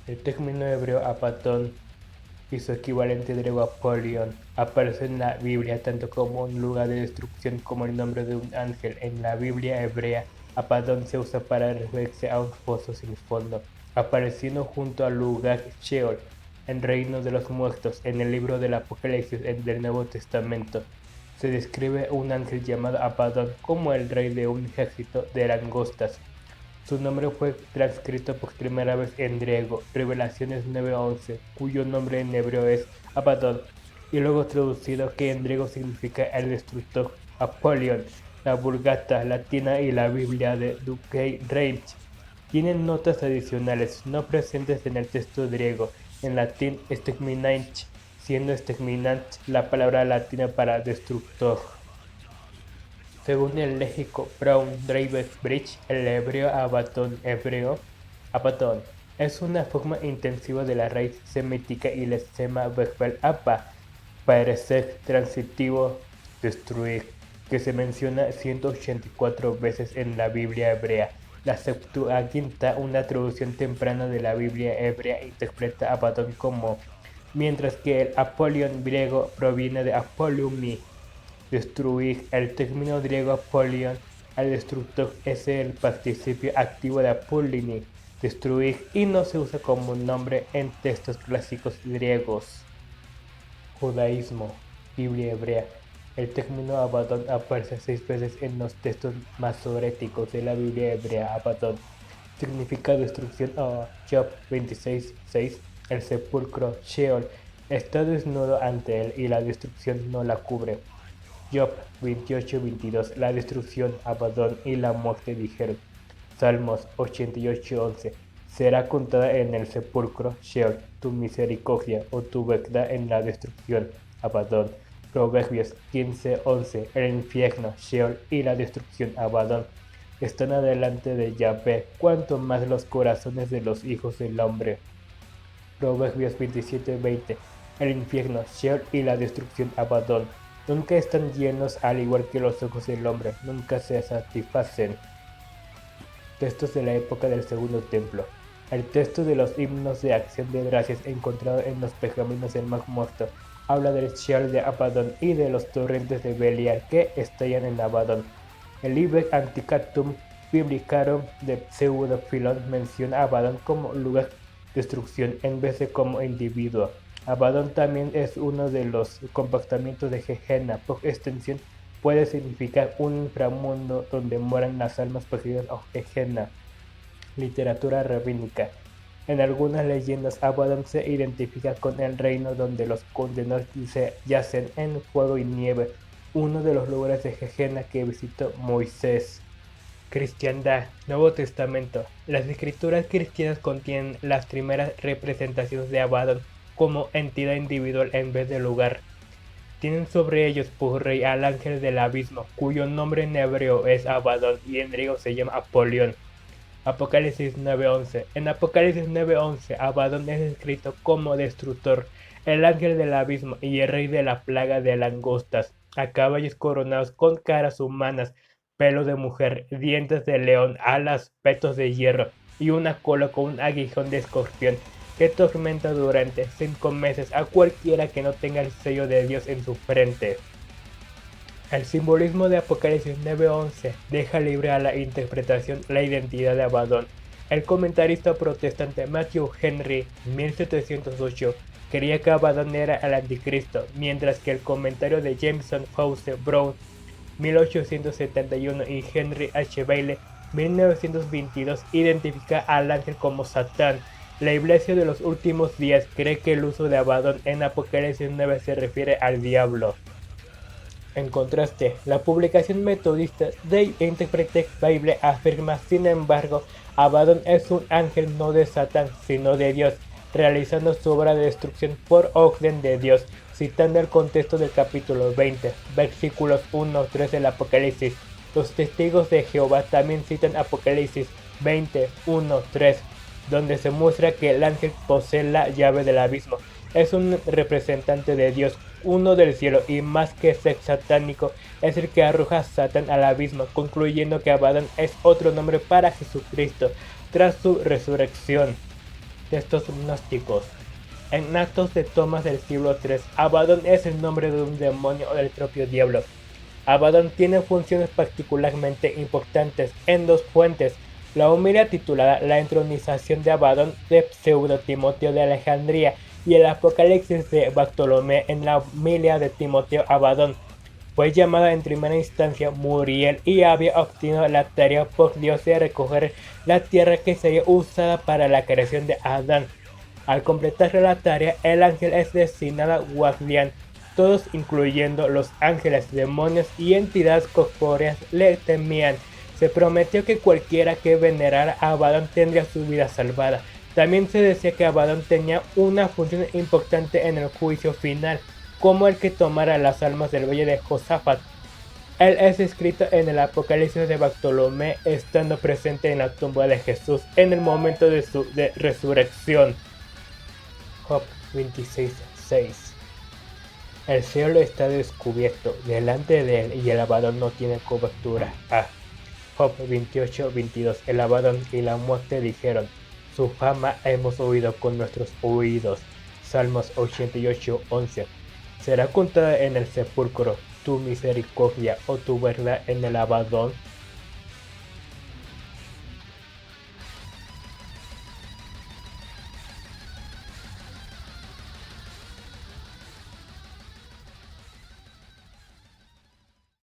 El término hebreo Apatón y su equivalente griego Apolión aparece en la Biblia tanto como un lugar de destrucción como el nombre de un ángel. En la Biblia hebrea, Apadón se usa para referirse a un foso sin fondo, apareciendo junto al lugar Sheol, el reino de los muertos. En el libro del Apocalipsis del Nuevo Testamento se describe un ángel llamado Apadón como el rey de un ejército de langostas. Su nombre fue transcrito por primera vez en griego, Revelaciones 9:11, cuyo nombre en hebreo es Abaddon, y luego traducido que en griego significa el destructor, Apollyon. La Vulgata latina y la Biblia de Douay Rheims tienen notas adicionales no presentes en el texto griego, en latín exterminante, siendo exterminante la palabra latina para destructor. Según el léxico Brown-Drake-Bridge, el hebreo Abatón es una forma intensiva de la raíz semítica y lexema verbal apa, parecer, transitivo, destruir, que se menciona 184 veces en la Biblia hebrea. La Septuaginta, una traducción temprana de la Biblia hebrea, interpreta Abatón como, mientras que el Apolión griego proviene de Apolumi, destruir. El término griego apolion, al destructor, es el participio activo de apollini, destruir, y no se usa como nombre en textos clásicos griegos. Judaísmo, Biblia hebrea. El término Abaddon aparece 6 veces en los textos masoréticos de la Biblia hebrea. Abaddon significa destrucción. Job 26:6. El sepulcro, Sheol, está desnudo ante él y la destrucción no la cubre. Job 28:22. La destrucción, Abaddon y la muerte dijeron. Salmos 88:11. Será contada en el sepulcro, Sheol, tu misericordia o tu verdad en la destrucción, Abaddon. Proverbios 15:11. El infierno, Sheol y la destrucción, Abaddon, están adelante de Yahvé, cuanto más los corazones de los hijos del hombre. Proverbios 27:20. El infierno, Sheol y la destrucción, Abaddon, nunca están llenos, al igual que los ojos del hombre, nunca se satisfacen. Textos de la época del Segundo Templo. El texto de los himnos de acción de gracias encontrado en los pergaminos del Mar Muerto habla del Sheol de Abaddon y de los torrentes de Belial que estallan en Abaddon. El Liber Antiquatum Biblicarum de Pseudo-Filón menciona a Abaddon como lugar de destrucción en vez de como individuo. Abaddon también es uno de los comportamientos de Gehenna. Por extensión, puede significar un inframundo donde mueran las almas perdidas o Gehenna. Literatura rabínica. En algunas leyendas, Abaddon se identifica con el reino donde los condenados yacen en fuego y nieve, uno de los lugares de Gehenna que visitó Moisés. Cristiandad, Nuevo Testamento. Las escrituras cristianas contienen las primeras representaciones de Abaddon como entidad individual en vez de lugar. Tienen sobre ellos por rey al ángel del abismo, cuyo nombre en hebreo es Abaddon y en griego se llama Apolión. Apocalipsis 9:11. En Apocalipsis 9:11, Abaddon es descrito como destructor, el ángel del abismo y el rey de la plaga de langostas, a caballos coronados con caras humanas, pelo de mujer, dientes de león, alas, petos de hierro y una cola con un aguijón de escorpión, que tormenta durante 5 meses a cualquiera que no tenga el sello de Dios en su frente. El simbolismo de Apocalipsis 9:11 deja libre a la interpretación la identidad de Abaddon. El comentarista protestante Matthew Henry, 1708, creía que Abaddon era el anticristo, mientras que el comentario de Jameson Fawcett Brown, 1871, y Henry H. Bailey, 1922, identifica al ángel como Satán. La Iglesia de los últimos días cree que el uso de Abaddon en Apocalipsis 9 se refiere al diablo. En contraste, la publicación metodista The Interpreted Bible afirma, sin embargo, Abaddon es un ángel no de Satán, sino de Dios, realizando su obra de destrucción por orden de Dios, citando el contexto del capítulo 20, versículos 1-3 del Apocalipsis. Los testigos de Jehová también citan Apocalipsis 20:1-3, donde se muestra que el ángel posee la llave del abismo. Es un representante de Dios, uno del cielo, y más que ser satánico, es el que arroja a Satán al abismo, concluyendo que Abaddon es otro nombre para Jesucristo tras su resurrección. de estos gnósticos. En actos de Tomás del siglo III, Abadón es el nombre de un demonio o del propio diablo. Abadón tiene funciones particularmente importantes en dos fuentes: la homilia titulada La entronización de Abadón de Pseudo Timoteo de Alejandría y el Apocalipsis de Bartolomé en la homilia de Timoteo Abadón. Fue llamada en primera instancia Muriel y había obtenido la tarea por Dios de recoger la tierra que sería usada para la creación de Adán. Al completar la tarea, el ángel es designado a guardián. Todos, incluyendo los ángeles, demonios y entidades corpóreas, le temían. Se prometió que cualquiera que venerara a Abadón tendría su vida salvada. También se decía que Abadón tenía una función importante en el juicio final, como el que tomara las almas del valle de Josafat. Él es escrito en el Apocalipsis de Bartolomé, estando presente en la tumba de Jesús en el momento de su resurrección. Job 26:6. El cielo está descubierto delante de él y el Abadón no tiene cobertura. Job 28:22. El Abadón y la muerte dijeron: su fama hemos oído con nuestros oídos. Salmos 88:11. Será contada en el sepulcro tu misericordia o tu verdad en el Abadón.